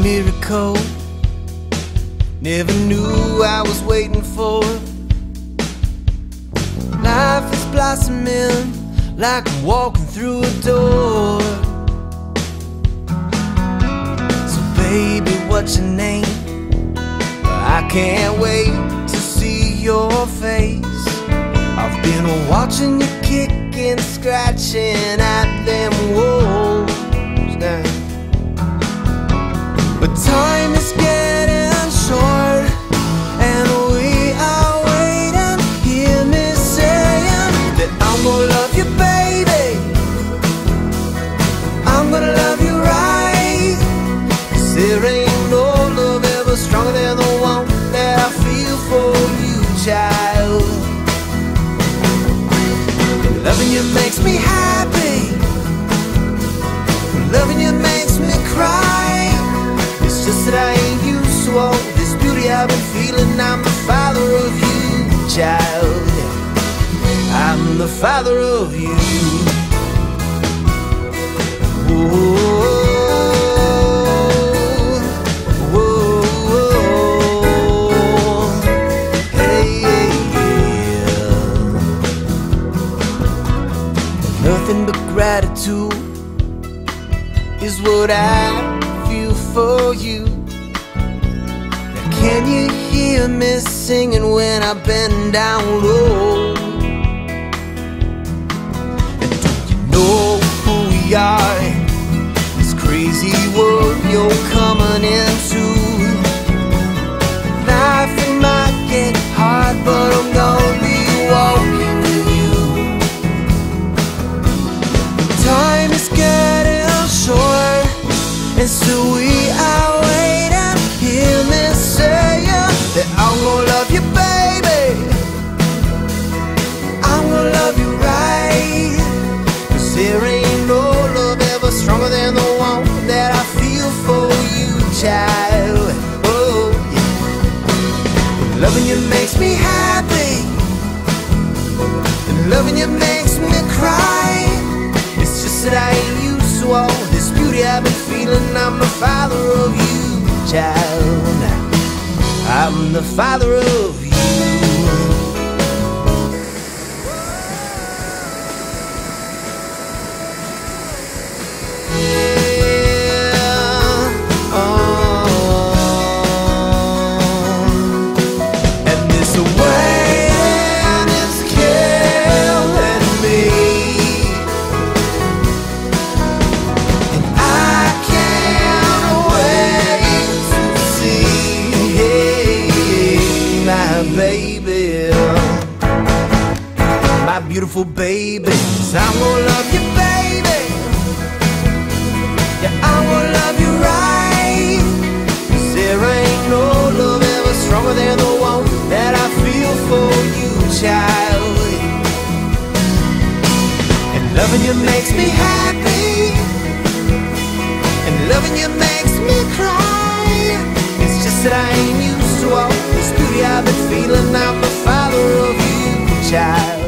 Miracle, never knew I was waiting for. Life is blossoming like I'm walking through a door. So baby, what's your name? I can't wait to see your face. I've been watching you kick and scratching at them walls now. But time is getting short, and we are waiting. Hear me saying that I'm gonna love you, baby. I'm gonna love you right. 'Cause there ain't no love ever stronger than the one that I feel for you, child. And loving you makes me happy. Loving you makes me cry. Just that I ain't used to all this beauty I've been feeling. I'm the father of you, child. I'm the father of you. Whoa, whoa, whoa. Hey, yeah. Nothing but gratitude is what I feel for you. Now can you hear me singing when I bend down low? And do you know who we are? This crazy world you're coming into. Life it might get hard, but I'm gonna be walking with you. Time is getting short, and so we are waiting. Hear me saying that I'm gonna love you, baby. I'm gonna love you right. 'Cause there ain't no love ever stronger than the one that I feel for you, child. Oh, yeah. Loving you makes me happy, and loving you makes me cry. It's just that I ain't used to all this beauty I've been feeling. I'm the father of you, child. I'm the father of you. Yeah, and this waiting is killing me. Baby, my beautiful baby, so I'm gonna love you, baby. Yeah, I'm gonna love you right. 'Cause there ain't no love ever stronger than the one that I feel for you, child. And loving you makes me happy, and loving you makes me cry. It's just that I ain't used to all this beauty I've been feeling. I'm the father of you, child.